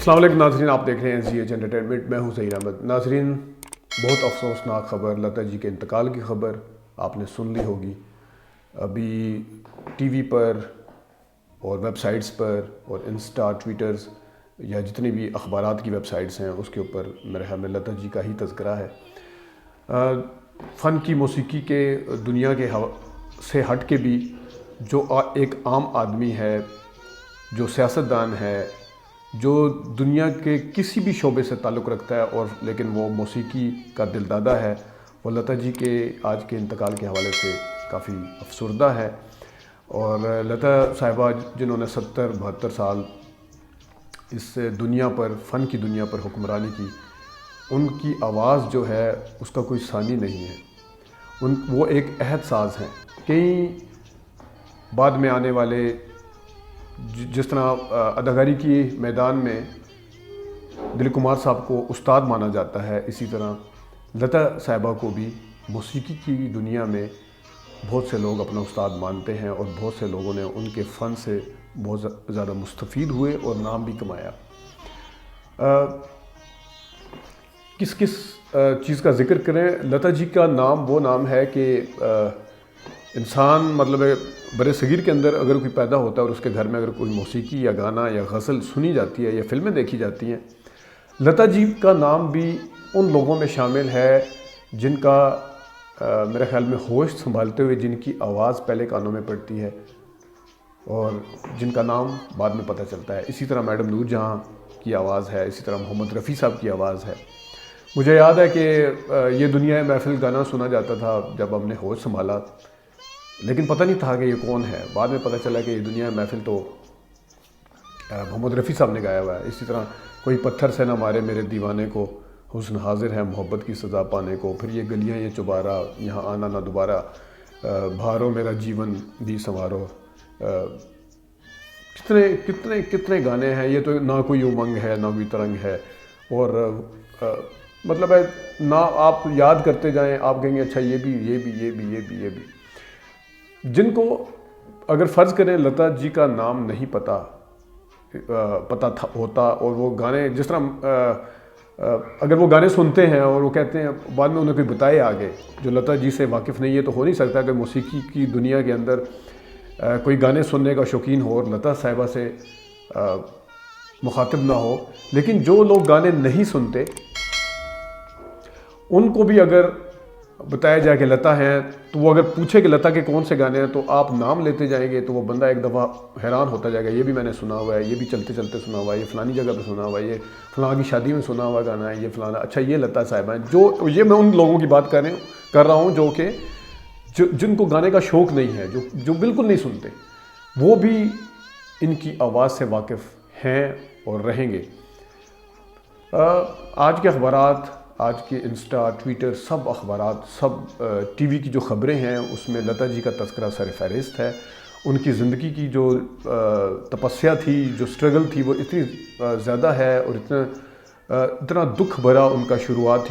السلام علیکم ناظرین، آپ دیکھ رہے ہیں زی ایچ انٹرٹینمنٹ، میں ہوں ظہیر احمد۔ ناظرین، بہت افسوسناک خبر، لتا جی کے انتقال کی خبر آپ نے سن لی ہوگی۔ ابھی ٹی وی پر اور ویب سائٹس پر اور انسٹا، ٹویٹرز یا جتنی بھی اخبارات کی ویب سائٹس ہیں اس کے اوپر میرے خیال میں لتا جی کا ہی تذکرہ ہے۔ فن کی، موسیقی کے دنیا کے سے ہٹ کے بھی جو ایک عام آدمی ہے، جو سیاستدان ہے، جو دنیا کے کسی بھی شعبے سے تعلق رکھتا ہے اور لیکن وہ موسیقی کا دلدادہ ہے، وہ لتا جی کے آج کے انتقال کے حوالے سے کافی افسردہ ہے۔ اور لتا صاحبہ جنہوں نے 70-72 سال اس دنیا پر، فن کی دنیا پر حکمرانی کی، ان کی آواز جو ہے اس کا کوئی ثانی نہیں ہے۔ وہ ایک عہد ساز ہیں۔ کئی بعد میں آنے والے، جس طرح اداکاری کی میدان میں دلیپ کمار صاحب کو استاد مانا جاتا ہے، اسی طرح لتا صاحبہ کو بھی موسیقی کی دنیا میں بہت سے لوگ اپنا استاد مانتے ہیں اور بہت سے لوگوں نے ان کے فن سے بہت زیادہ مستفید ہوئے اور نام بھی کمایا۔ کس چیز کا ذکر کریں؟ لتا جی کا نام وہ نام ہے کہ انسان، مطلب برِ صغیر کے اندر اگر کوئی پیدا ہوتا ہے اور اس کے گھر میں اگر کوئی موسیقی یا گانا یا غزل سنی جاتی ہے یا فلمیں دیکھی جاتی ہیں، لتا جی کا نام بھی ان لوگوں میں شامل ہے جن کا میرے خیال میں ہوش سنبھالتے ہوئے جن کی آواز پہلے کانوں میں پڑتی ہے اور جن کا نام بعد میں پتہ چلتا ہے۔ اسی طرح میڈم نور جہاں کی آواز ہے، اسی طرح محمد رفیع صاحب کی آواز ہے۔ مجھے یاد ہے کہ یہ دنیا محفل گانا سنا جاتا تھا جب ہم نے ہوش سنبھالا، لیکن پتہ نہیں تھا کہ یہ کون ہے۔ بعد میں پتہ چلا کہ یہ دنیا محفل تو محمد رفیع صاحب نے گایا ہوا ہے۔ اسی طرح کوئی پتھر سے نہ مارے میرے دیوانے کو، حسن حاضر ہے محبت کی سزا پانے کو، پھر یہ گلیاں یہ چوبارہ، یہاں آنا نہ دوبارہ، بھارو میرا جیون بھی سنوارو۔ کتنے گانے ہیں یہ، تو نہ کوئی امنگ ہے نہ کوئی ترنگ ہے، اور مطلب ہے نہ آپ یاد کرتے جائیں، آپ کہیں گے اچھا یہ بھی۔ جن کو اگر فرض کریں لتا جی کا نام نہیں پتہ ہوتا اور وہ گانے، جس طرح اگر وہ گانے سنتے ہیں اور وہ کہتے ہیں بعد میں انہیں کوئی بتائے آگے جو لتا جی سے واقف نہیں ہے، تو ہو نہیں سکتا کہ موسیقی کی دنیا کے اندر کوئی گانے سننے کا شوقین ہو اور لتا صاحبہ سے مخاطب نہ ہو۔ لیکن جو لوگ گانے نہیں سنتے ان کو بھی اگر بتایا جائے کہ لتا ہیں، تو وہ اگر پوچھے کہ لتا کے کون سے گانے ہیں تو آپ نام لیتے جائیں گے تو وہ بندہ ایک دفعہ حیران ہوتا جائے گا، یہ بھی میں نے سنا ہوا ہے، یہ بھی چلتے چلتے سنا ہوا ہے، یہ فلانی جگہ پہ سنا ہوا ہے، یہ فلاں کی شادی میں سنا ہوا گانا ہے، یہ فلانا، اچھا یہ لتا صاحبہ ہیں۔ یہ میں ان لوگوں کی بات کر رہا ہوں جو کہ جن کو گانے کا شوق نہیں ہے، جو بالکل نہیں سنتے، وہ بھی ان کی آواز سے واقف ہیں اور رہیں گے۔ آج کے اخبارات، آج کے انسٹا، ٹویٹر، سب اخبارات، سب ٹی وی کی جو خبریں ہیں اس میں لتا جی کا تذکرہ سر فہرست ہے۔ ان کی زندگی کی جو تپسیا تھی، جو سٹرگل تھی، وہ اتنی زیادہ ہے اور اتنا دکھ بھرا ان کی شروعات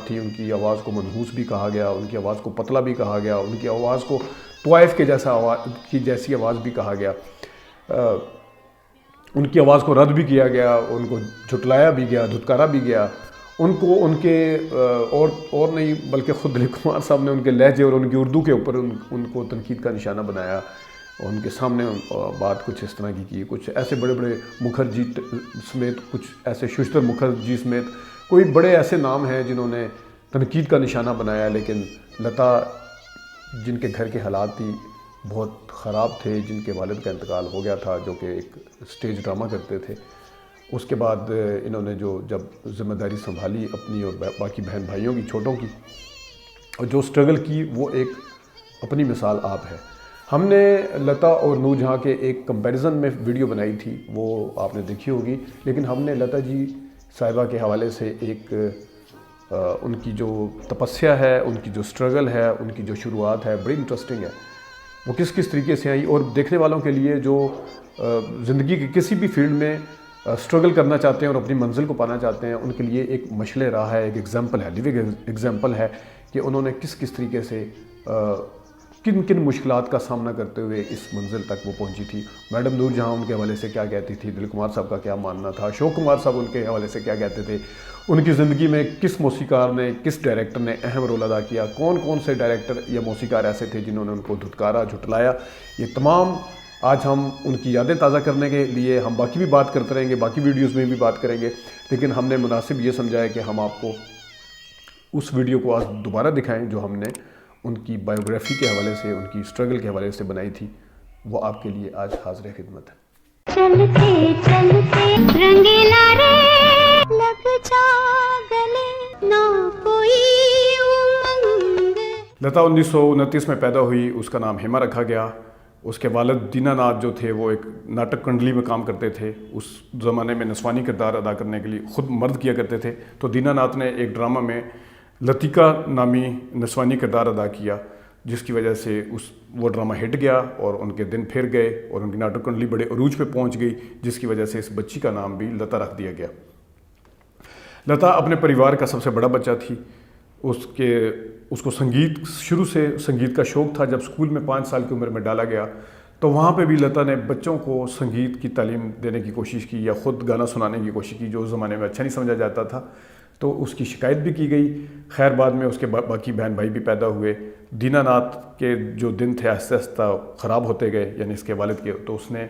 تھی۔ ان کی آواز کو منحوس بھی کہا گیا، ان کی آواز کو پتلا بھی کہا گیا، ان کی آواز کو طوائف کے جیسی آواز بھی کہا گیا، ان کی آواز کو رد بھی کیا گیا، ان کو جھٹلایا بھی گیا، دھتکارا بھی گیا۔ ان کو ان کے اور نہیں بلکہ خود دلیپ کمار صاحب نے ان کے لہجے اور ان کی اردو کے اوپر ان کو تنقید کا نشانہ بنایا، اور ان کے سامنے بات کچھ اس طرح کی کچھ ایسے بڑے مکھرجی سمیت، کچھ ایسے ششتر مکھرجی سمیت کوئی بڑے ایسے نام ہیں جنہوں نے تنقید کا نشانہ بنایا۔ لیکن لتا، جن کے گھر کے حالات بھی بہت خراب تھے، جن کے والد کا انتقال ہو گیا تھا، جو کہ ایک سٹیج ڈرامہ کرتے تھے، اس کے بعد انہوں نے جب ذمہ داری سنبھالی اپنی اور باقی بہن بھائیوں کی، چھوٹوں کی، اور جو سٹرگل کی، وہ ایک اپنی مثال آپ ہے۔ ہم نے لتا اور نور جہاں کے ایک کمپیریزن میں ویڈیو بنائی تھی، وہ آپ نے دیکھی ہوگی، لیکن ہم نے لتا جی صاحبہ کے حوالے سے ایک ان کی جو تپسیا ہے، ان کی جو سٹرگل ہے، ان کی جو شروعات ہے، بڑی انٹرسٹنگ ہے۔ وہ کس طریقے سے آئی، اور دیکھنے والوں کے لیے جو زندگی کے کسی بھی فیلڈ میں سٹرگل کرنا چاہتے ہیں اور اپنی منزل کو پانا چاہتے ہیں، ان کے لیے ایک مشعل راہ ہے، ایک ایگزامپل ہے، لیونگ ایگزامپل ہے کہ انہوں نے کس طریقے سے کن کن مشکلات کا سامنا کرتے ہوئے اس منزل تک وہ پہنچی تھی. میڈم نور جہاں ان کے حوالے سے کیا کہتی تھی, دلیپ کمار صاحب کا کیا ماننا تھا, اشوک کمار صاحب ان کے حوالے سے کیا کہتے تھے, ان کی زندگی میں کس موسیقار نے, کس ڈائریکٹر نے اہم رول ادا کیا, کون کون سے ڈائریکٹر یا موسیقار ایسے تھے جنہوں نے ان کو دھتکارا, جھٹلایا. یہ تمام آج ہم ان کی یادیں تازہ کرنے کے لیے ہم باقی بھی بات کرتے رہیں گے, باقی ویڈیوز میں بھی بات کریں گے, لیکن ہم نے مناسب یہ سمجھا ہے کہ ہم آپ کو اس ویڈیو کو آج دوبارہ دکھائیں جو ہم نے ان کی بایوگرافی کے حوالے سے, ان کی اسٹرگل کے حوالے سے بنائی تھی. وہ آپ کے لیے آج حاضر خدمت ہے. چلتے چلتے رنگیلا رے لگ جا گلے نہ کوئی امنگ. لتا 1929 میں پیدا ہوئی. اس کا نام ہیما رکھا گیا. اس کے والد دینا ناتھ جو تھے وہ ایک ناٹک کنڈلی میں کام کرتے تھے. اس زمانے میں نسوانی کردار ادا کرنے کے لیے خود مرد کیا کرتے تھے. تو دینا ناتھ نے ایک ڈرامہ میں لتیکا نامی نسوانی کردار ادا کیا, جس کی وجہ سے وہ ڈرامہ ہٹ گیا اور ان کے دن پھر گئے اور ان کی ناٹک کنڈلی بڑے عروج پہ پہنچ گئی, جس کی وجہ سے اس بچی کا نام بھی لتا رکھ دیا گیا. لتا اپنے پریوار کا سب سے بڑا بچہ تھی. اس کو شروع سے سنگیت کا شوق تھا. جب اسکول میں 5 سال کی عمر میں ڈالا گیا تو وہاں پہ بھی لتا نے بچوں کو سنگیت کی تعلیم دینے کی کوشش کی یا خود گانا سنانے کی کوشش کی, جو اس زمانے میں اچھا نہیں سمجھا جاتا تھا. تو اس کی شکایت بھی کی گئی. خیر بعد میں اس کے باقی بہن بھائی بھی پیدا ہوئے. دینا ناتھ کے جو دن تھے آہستہ آہستہ خراب ہوتے گئے, یعنی اس کے والد کے. تو اس نے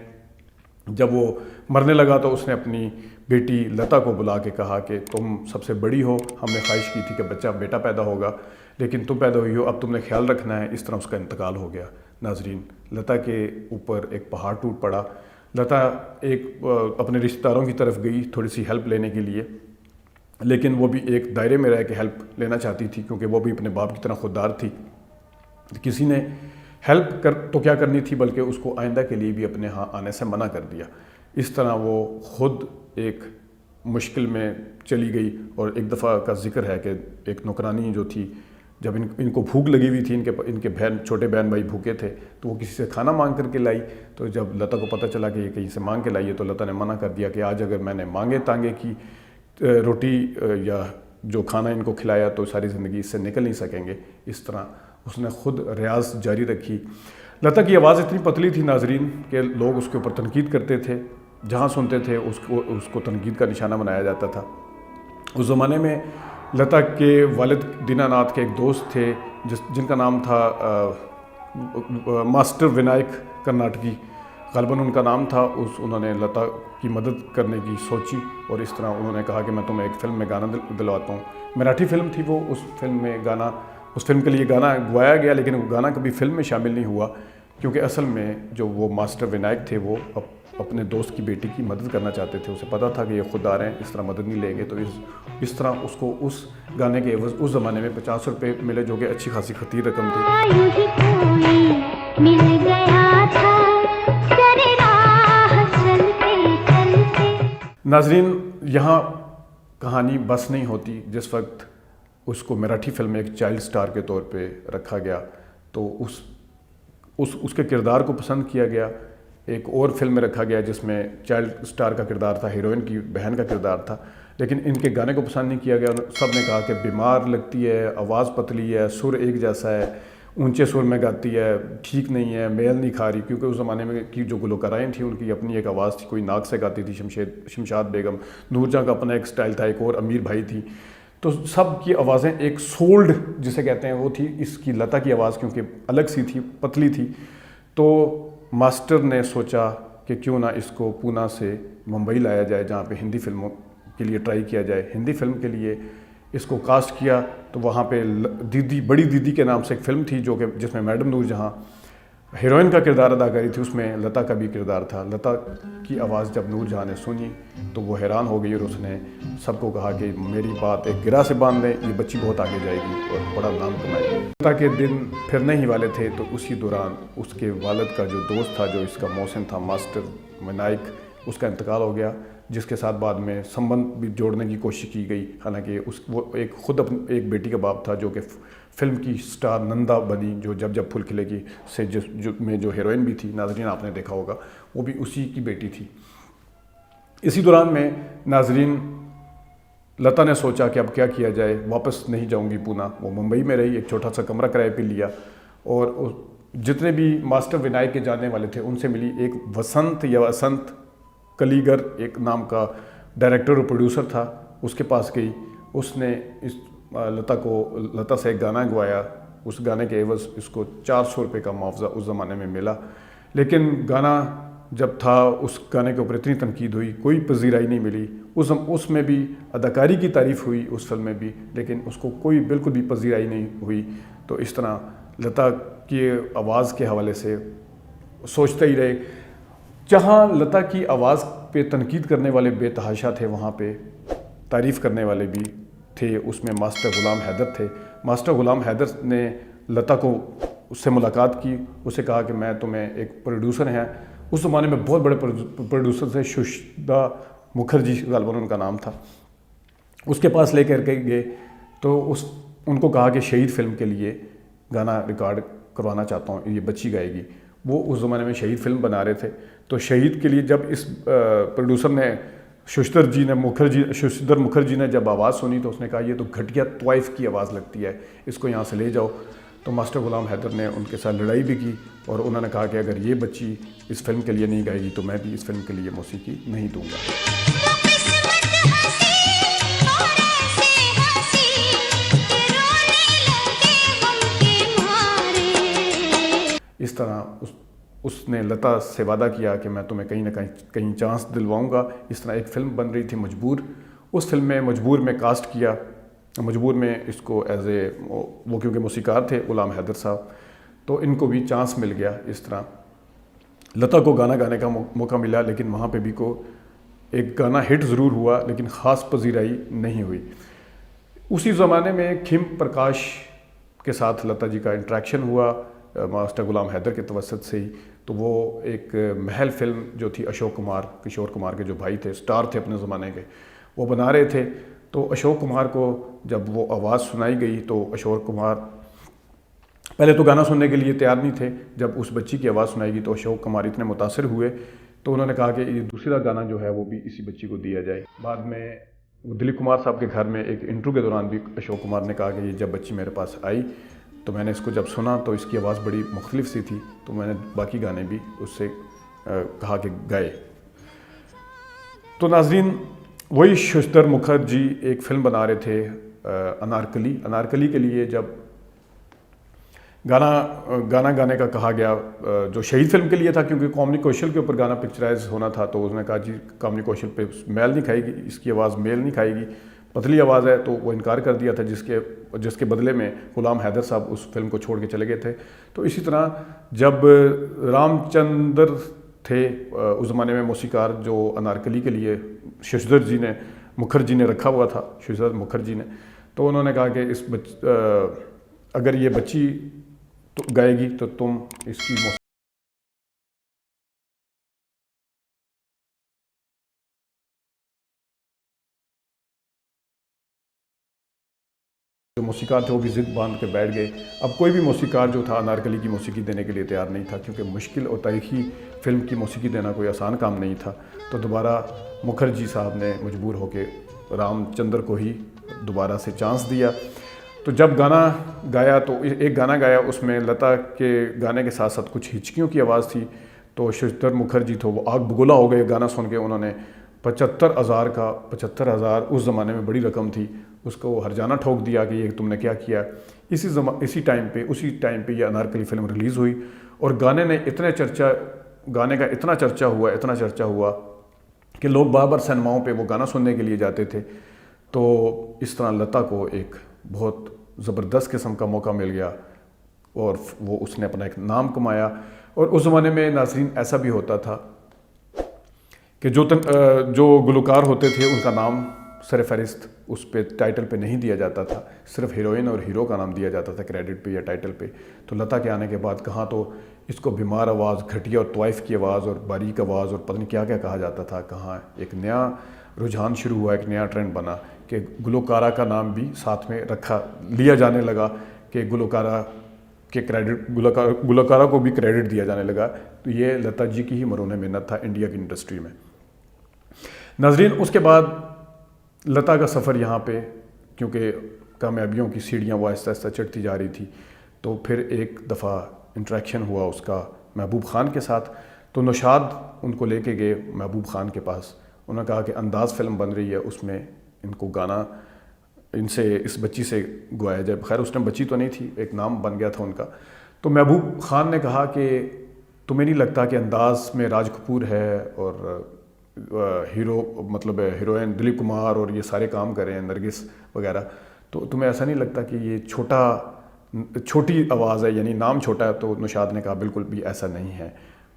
جب وہ مرنے لگا تو اس نے اپنی بیٹی لتا کو بلا کے کہا کہ تم سب سے بڑی ہو, ہم نے خواہش کی تھی کہ بیٹا پیدا ہوگا, لیکن تم پیدا ہوئی ہو, اب تم نے خیال رکھنا ہے. اس طرح اس کا انتقال ہو گیا. ناظرین, لتا کے اوپر ایک پہاڑ ٹوٹ پڑا. لتا اپنے رشتہ داروں کی طرف گئی تھوڑی سی ہیلپ لینے کے لیے, لیکن وہ بھی ایک دائرے میں رہ کے ہیلپ لینا چاہتی تھی, کیونکہ وہ بھی اپنے باپ کی طرح خوددار تھی. کسی نے ہیلپ تو کیا کرنی تھی, بلکہ اس کو آئندہ کے لیے بھی اپنے ہاں آنے سے منع کر دیا. اس طرح وہ خود ایک مشکل میں چلی گئی. اور ایک دفعہ کا ذکر ہے کہ ایک نوکرانی جو تھی, جب ان کو بھوک لگی ہوئی تھی, ان کے چھوٹے بہن بھائی بھوکے تھے, تو وہ کسی سے کھانا مانگ کر کے لائی. تو جب لتا کو پتہ چلا کہ یہ کہیں سے مانگ کے لائی ہے تو لتا نے منع کر دیا کہ آج اگر میں نے مانگے تانگے کی روٹی یا جو کھانا ان کو کھلایا تو ساری زندگی اس سے نکل نہیں سکیں گے. اس طرح اس نے خود ریاض جاری رکھی. لتا کی آواز اتنی پتلی تھی ناظرین کہ لوگ اس کے اوپر تنقید کرتے تھے. جہاں سنتے تھے اس کو تنقید کا نشانہ بنایا جاتا تھا. اس زمانے میں لتا کے والد دینا ناتھ کے ایک دوست تھے جن کا نام تھا ماسٹر ونائک کرناٹکی, غالباً ان کا نام تھا. انہوں نے لتا کی مدد کرنے کی سوچی اور اس طرح انہوں نے کہا کہ میں تمہیں ایک فلم میں گانا دلواتا ہوں. مراٹھی فلم تھی وہ. اس فلم کے لیے گانا گوایا گیا, لیکن وہ گانا کبھی فلم میں شامل نہیں ہوا, کیونکہ اصل میں جو وہ ماسٹر ونائک تھے وہ اپنے دوست کی بیٹی کی مدد کرنا چاہتے تھے. اسے پتہ تھا کہ یہ خود آ رہے ہیں, اس طرح مدد نہیں لیں گے. تو اس طرح اس کو اس گانے کے عوض اس زمانے میں 50 روپے ملے, جو کہ اچھی خاصی خطیر رقم تھی. ناظرین, یہاں کہانی بس نہیں ہوتی. جس وقت اس کو مراٹھی فلم میں ایک چائلڈ سٹار کے طور پہ رکھا گیا تو اس کے کردار کو پسند کیا گیا. ایک اور فلم میں رکھا گیا جس میں چائلڈ سٹار کا کردار تھا, ہیروئن کی بہن کا کردار تھا, لیکن ان کے گانے کو پسند نہیں کیا گیا. سب نے کہا کہ بیمار لگتی ہے, آواز پتلی ہے, سر ایک جیسا ہے, اونچے سر میں گاتی ہے, ٹھیک نہیں ہے, میل نہیں کھا رہی. کیونکہ اس زمانے میں کی جو گلوکارائیں تھیں ان کی اپنی ایک آواز تھی. کوئی ناک سے گاتی تھی, شمشاد بیگم, نور جہاں کا اپنا ایک سٹائل تھا, ایک اور امیر بھائی تھی. تو سب کی آوازیں ایک سولڈ جسے کہتے ہیں وہ تھی. اس کی لتا کی آواز کیونکہ الگ سی تھی, پتلی تھی, تو ماسٹر نے سوچا کہ کیوں نہ اس کو پونا سے ممبئی لایا جائے جہاں پہ ہندی فلموں کے لیے ٹرائی کیا جائے. ہندی فلم کے لیے اس کو کاسٹ کیا. تو وہاں پہ بڑی دیدی کے نام سے ایک فلم تھی جس میں میڈم نور جہاں ہیروئن کا کردار ادا کری تھی. اس میں لتا کا بھی کردار تھا. لتا کی آواز جب نور جہاں نے سنی تو وہ حیران ہو گئی اور اس نے سب کو کہا کہ میری بات ایک گرہ سے باندھ لیں, یہ بچی بہت آگے جائے گی اور بڑا نام کمائے گی. لتا کے دن پھرنے ہی والے تھے تو اسی دوران اس کے والد کا جو دوست تھا, جو اس کا محسن تھا, ماسٹر ونائک, اس کا انتقال ہو گیا, جس کے ساتھ بعد میں سمبند بھی جوڑنے کی کوشش کی گئی. حالانکہ وہ خود ایک بیٹی کا باپ تھا جو کہ فلم کی سٹار نندا بنی, جو جب پھول کھلے گی سے میں جو ہیروئن بھی تھی. ناظرین آپ نے دیکھا ہوگا وہ بھی اسی کی بیٹی تھی. اسی دوران میں ناظرین لتا نے سوچا کہ اب کیا کیا جائے, واپس نہیں جاؤں گی پونا. وہ ممبئی میں رہی, ایک چھوٹا سا کمرہ کرائے پہ لیا اور جتنے بھی ماسٹر ونائک کے جاننے والے تھے ان سے ملی. ایک وسنت کلیگر ایک نام کا ڈائریکٹر اور پروڈیوسر تھا, اس کے پاس گئی. اس نے لتا سے ایک گانا گوایا. اس گانے کے عوض اس کو 400 روپے کا معاوضہ اس زمانے میں ملا. لیکن گانا جب تھا اس گانے کے اوپر اتنی تنقید ہوئی, کوئی پذیرائی نہیں ملی. اس میں بھی اداکاری کی تعریف ہوئی اس فلم میں بھی, لیکن اس کو کوئی بالکل بھی پذیرائی نہیں ہوئی. تو اس طرح لتا کی آواز کے حوالے سے سوچتے ہی رہے. جہاں لتا کی آواز پہ تنقید کرنے والے بے تحاشا تھے, وہاں پہ تعریف کرنے والے بھی تھے. اس میں ماسٹر غلام حیدر تھے. ماسٹر غلام حیدر نے لتا کو اس سے ملاقات کی, اسے کہا کہ میں تمہیں ایک پروڈیوسر ہیں. اس زمانے میں بہت بڑے پروڈیوسر تھے, ششدا مکھرجی غالباً ان کا نام تھا. اس کے پاس لے کر کے گئے تو ان کو کہا کہ شہید فلم کے لیے گانا ریکارڈ کروانا چاہتا ہوں, یہ بچی گائے گی. وہ اس زمانے میں شہید فلم بنا رہے تھے. تو شہید کے لیے جب اس پروڈیوسر نے ششدر مکھرجی نے جب آواز سنی تو اس نے کہا یہ تو گھٹیا طوائف کی آواز لگتی ہے, اس کو یہاں سے لے جاؤ. تو ماسٹر غلام حیدر نے ان کے ساتھ لڑائی بھی کی اور انہوں نے کہا کہ اگر یہ بچی اس فلم کے لیے نہیں گائے گی تو میں بھی اس فلم کے لیے موسیقی نہیں دوں گا. اس طرح اس نے لتا سے وعدہ کیا کہ میں تمہیں کہیں نہ کہیں چانس دلواؤں گا. اس طرح ایک فلم بن رہی تھی مجبور. اس فلم میں مجبور میں کاسٹ کیا. مجبور میں اس کو وہ کیونکہ موسیقار تھے غلام حیدر صاحب, تو ان کو بھی چانس مل گیا. اس طرح لتا کو گانا گانے کا موقع ملا, لیکن وہاں پہ بھی ایک گانا ہٹ ضرور ہوا لیکن خاص پذیرائی نہیں ہوئی. اسی زمانے میں کھم پرکاش کے ساتھ لتا جی کا انٹریکشن ہوا ماسٹر غلام حیدر کے توسط سے ہی. تو وہ ایک محل فلم جو تھی اشوک کمار, کشور کمار کے جو بھائی تھے, سٹار تھے اپنے زمانے کے, وہ بنا رہے تھے. تو اشوک کمار کو جب وہ آواز سنائی گئی تو اشوک کمار پہلے تو گانا سننے کے لیے تیار نہیں تھے. جب اس بچی کی آواز سنائی گئی تو اشوک کمار اتنے متاثر ہوئے تو انہوں نے کہا کہ یہ دوسرا گانا جو ہے وہ بھی اسی بچی کو دیا جائے. بعد میں دلیپ کمار صاحب کے گھر میں ایک انٹرویو کے دوران بھی اشوک کمار نے کہا کہ یہ جب بچی میرے پاس آئی تو میں نے اس کو جب سنا تو اس کی آواز بڑی مختلف سی تھی, تو میں نے باقی گانے بھی اس سے کہا کہ گائے. تو ناظرین, وہی ششدر مکھرجی ایک فلم بنا رہے تھے انارکلی کے لیے. جب گانا گانے کا کہا گیا جو شہید فلم کے لیے تھا, کیونکہ کامنی کوشل کے اوپر گانا پکچرائز ہونا تھا, تو اس نے کہا جی کامنی کوشل پہ میل نہیں کھائے گی, اس کی آواز میل نہیں کھائے گی, پتلی آواز ہے. تو وہ انکار کر دیا تھا, جس کے بدلے میں غلام حیدر صاحب اس فلم کو چھوڑ کے چلے گئے تھے. تو اسی طرح جب رام چندر تھے اس زمانے میں موسیقار جو انارکلی کے لیے ششدر مکھرجی نے رکھا ہوا تھا, ششدر مکھرجی نے, تو انہوں نے کہا کہ اگر یہ بچی گائے گی تو تم اس کی جو موسیقار تھے وہ بھی ضد باندھ کے بیٹھ گئے. اب کوئی بھی موسیقار جو تھا انارکلی کی موسیقی دینے کے لیے تیار نہیں تھا, کیونکہ مشکل اور تاریخی فلم کی موسیقی دینا کوئی آسان کام نہیں تھا. تو دوبارہ مکھرجی صاحب نے مجبور ہو کے رام چندر کو ہی دوبارہ سے چانس دیا. تو جب گانا گایا تو ایک گانا گایا, اس میں لتا کے گانے کے ساتھ ساتھ کچھ ہچکیوں کی آواز تھی. تو ششدر مکھرجی تو وہ آگ بگولا ہو گئے گانا سن کے. انہوں نے 75,000 اس زمانے میں بڑی رقم تھی, اس کو ہرجانہ ٹھوک دیا کہ یہ تم نے کیا کیا. اسی ٹائم پہ یہ انارکلی فلم ریلیز ہوئی اور گانے کا اتنا چرچا ہوا کہ لوگ بار بار سینماؤں پہ وہ گانا سننے کے لیے جاتے تھے. تو اس طرح لتا کو ایک بہت زبردست قسم کا موقع مل گیا اور اس نے اپنا ایک نام کمایا. اور اس زمانے میں ناظرین ایسا بھی ہوتا تھا کہ جو گلوکار ہوتے تھے ان کا نام سر فہرست اس پہ ٹائٹل پہ نہیں دیا جاتا تھا, صرف ہیروئن اور ہیرو کا نام دیا جاتا تھا کریڈٹ پہ یا ٹائٹل پہ. تو لتا کے آنے کے بعد کہاں تو اس کو بیمار آواز, گھٹیا اور طوائف کی آواز اور باریک آواز اور پتہ نہیں کیا کہا جاتا تھا, کہاں ایک نیا رجحان شروع ہوا, ایک نیا ٹرینڈ بنا کہ گلوکارہ کا نام بھی ساتھ میں لیا جانے لگا کہ گلوکارہ کو بھی کریڈٹ دیا جانے لگا. تو یہ لتا جی کی ہی مرہون محنت تھا انڈیا کی انڈسٹری میں. ناظرین, اس کے بعد لتا کا سفر یہاں پہ کیونکہ کامیابیوں کی سیڑھیاں وہ آہستہ آہستہ چڑھتی جا رہی تھی, تو پھر ایک دفعہ انٹریکشن ہوا اس کا محبوب خان کے ساتھ. تو نوشاد ان کو لے کے گئے محبوب خان کے پاس. انہوں نے کہا کہ انداز فلم بن رہی ہے, اس میں ان کو گانا اس بچی سے گوایا جائے. خیر اس ٹائم بچی تو نہیں تھی, ایک نام بن گیا تھا ان کا. تو محبوب خان نے کہا کہ تمہیں نہیں لگتا کہ انداز میں راج کپور ہے اور ہیرو مطلب ہیروئن دلیپ کمار اور یہ سارے کام کر رہے ہیں, نرگس وغیرہ, تو تمہیں ایسا نہیں لگتا کہ یہ چھوٹی آواز ہے, یعنی نام چھوٹا ہے؟ تو نوشاد نے کہا بالکل بھی ایسا نہیں ہے.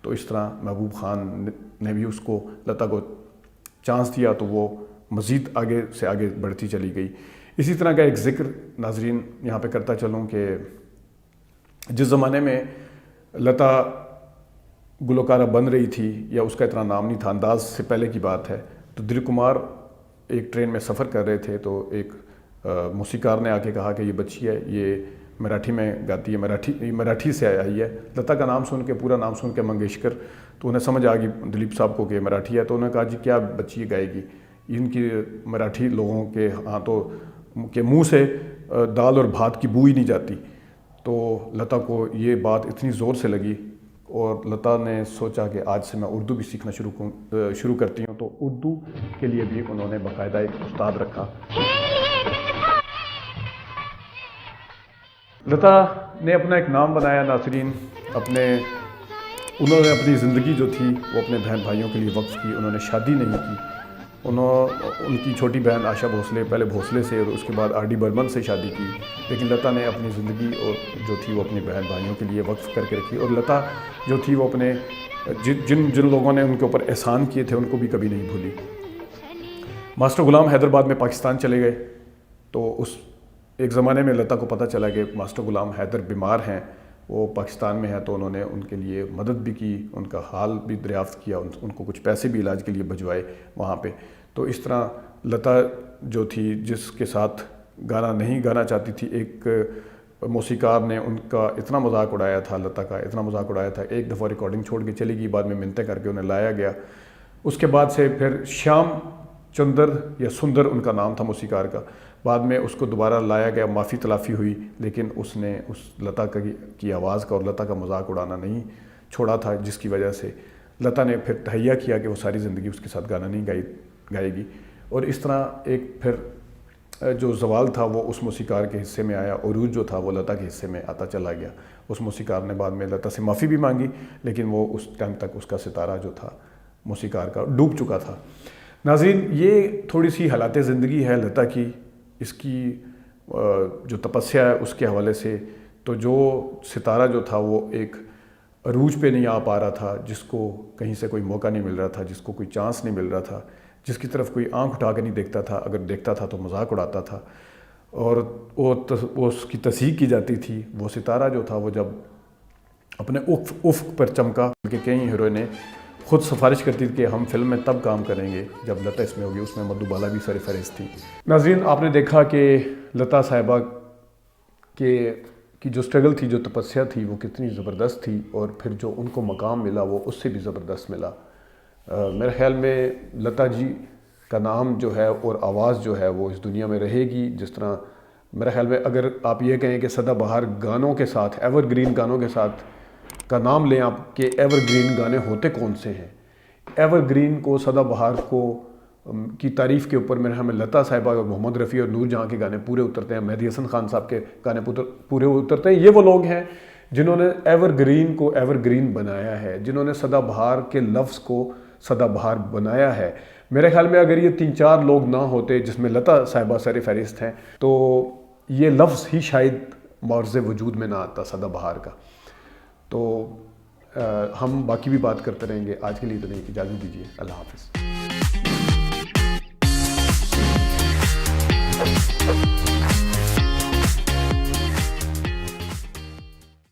تو اس طرح محبوب خان نے بھی اس کو لتا کو چانس دیا, تو وہ مزید آگے سے آگے بڑھتی چلی گئی. اسی طرح کا ایک ذکر ناظرین یہاں پہ کرتا چلوں کہ جس زمانے میں لتا گلوکارہ بن رہی تھی یا اس کا اتنا نام نہیں تھا, انداز سے پہلے کی بات ہے, تو دلیپ کمار ایک ٹرین میں سفر کر رہے تھے, تو ایک موسیقار نے آ کے کہا کہ یہ بچی ہے, یہ مراٹھی میں گاتی ہے, مراٹھی سے آئی ہے. لتا کا نام سن کے, پورا نام سن کے منگیشکر, تو انہیں سمجھ آ گئی دلیپ صاحب کو کہ مراٹھی ہے. تو انہوں نے کہا جی کیا بچی گائے گی, ان کی مراٹھی لوگوں کے ہاتھوں کے منہ سے دال اور بھات کی بو ہی نہیں جاتی. تو لتا کو یہ بات اتنی زور سے لگی اور لتا نے سوچا کہ آج سے میں اردو بھی سیکھنا شروع کرتی ہوں. تو اردو کے لیے بھی انہوں نے باقاعدہ ایک استاد رکھا. لتا نے اپنا ایک نام بنایا ناظرین. انہوں نے اپنی زندگی جو تھی وہ اپنے بہن بھائیوں کے لیے وقف کی. انہوں نے شادی نہیں کی. ان کی چھوٹی بہن آشا بھوسلے پہلے بھوسلے سے اور اس کے بعد آر ڈی برمن سے شادی کی, لیکن لتا نے اپنی زندگی اور جو تھی وہ اپنی بہن بھائیوں کے لیے وقف کر کے رکھی. اور لتا جو تھی وہ اپنے جن لوگوں نے ان کے اوپر احسان کیے تھے ان کو بھی کبھی نہیں بھولی. ماسٹر غلام حیدرآباد میں پاکستان چلے گئے, تو اس ایک زمانے میں لتا کو پتہ چلا کہ ماسٹر غلام حیدر بیمار ہیں, وہ پاکستان میں ہیں. تو انہوں نے ان کے لیے مدد بھی کی, ان کا حال بھی دریافت کیا, ان کو کچھ پیسے بھی علاج کے لیے بھجوائے وہاں پہ. تو اس طرح لتا جو تھی جس کے ساتھ گانا نہیں گانا چاہتی تھی, ایک موسیقار نے ان کا اتنا مذاق اڑایا تھا, لتا کا اتنا مذاق اڑایا تھا, ایک دفعہ ریکارڈنگ چھوڑ کے چلی گئی, بعد میں منتیں کر کے انہیں لایا گیا. اس کے بعد سے پھر شیام چندر یا سندر ان کا نام تھا موسیقار کا, بعد میں اس کو دوبارہ لایا گیا, معافی تلافی ہوئی, لیکن اس نے اس لتا کی آواز کا اور لتا کا مذاق اڑانا نہیں چھوڑا تھا, جس کی وجہ سے لتا نے پھر تہیہ کیا کہ وہ ساری زندگی اس کے ساتھ گانا نہیں گائے گی. اور اس طرح ایک پھر جو زوال تھا وہ اس موسیقار کے حصے میں آیا, عروج جو تھا وہ لتا کے حصے میں آتا چلا گیا. اس موسیقار نے بعد میں لتا سے معافی بھی مانگی, لیکن وہ اس ٹائم تک اس کا ستارہ جو تھا موسیقار کا ڈوب چکا تھا. ناظرین یہ تھوڑی سی حالات زندگی ہے لتا کی, اس کی جو تپسیا ہے اس کے حوالے سے. تو جو ستارہ جو تھا وہ ایک عروج پہ نہیں آ پا رہا تھا, جس کو کہیں سے کوئی موقع نہیں مل رہا تھا, جس کو کوئی چانس نہیں مل رہا تھا, جس کی طرف کوئی آنکھ اٹھا کے نہیں دیکھتا تھا, اگر دیکھتا تھا تو مذاق اڑاتا تھا اور وہ اس کی تصحیح کی جاتی تھی. وہ ستارہ جو تھا وہ جب اپنے افق پر چمکا, کہ کئی ہیروئنیں خود سفارش کرتی تھی کہ ہم فلم میں تب کام کریں گے جب لتا اس میں ہوگی. اس میں مدھو بالا بھی سر فہرست تھی. ناظرین آپ نے دیکھا کہ لتا صاحبہ کی جو سٹرگل تھی, جو تپسیا تھی, وہ کتنی زبردست تھی, اور پھر جو ان کو مقام ملا وہ اس سے بھی زبردست ملا. میرے خیال میں لتا جی کا نام جو ہے اور آواز جو ہے وہ اس دنیا میں رہے گی. جس طرح میرے خیال میں اگر آپ یہ کہیں کہ سدا بہار گانوں کے ساتھ, ایور گرین گانوں کے ساتھ کا نام لیں آپ کہ ایور گرین گانے ہوتے کون سے ہیں, ایور گرین کو, سدا بہار کو کی تعریف کے اوپر میرے ہمیں لتا صاحبہ اور محمد رفیع اور نور جہاں کے گانے پورے اترتے ہیں, مہدی حسن خان صاحب کے گانے پورے اترتے ہیں. یہ وہ لوگ ہیں جنہوں نے ایور گرین کو ایور گرین بنایا ہے, جنہوں نے سدا بہار کے لفظ کو سدا بہار بنایا ہے. میرے خیال میں اگر یہ 3-4 لوگ نہ ہوتے جس میں لتا صاحبہ سر فہرست ہیں, تو یہ لفظ ہی شاید معرض وجود میں نہ آتا سدا بہار کا. تو ہم باقی بھی بات کرتے رہیں گے. آج کے لیے اتنی اجازت دیجیے. اللہ حافظ.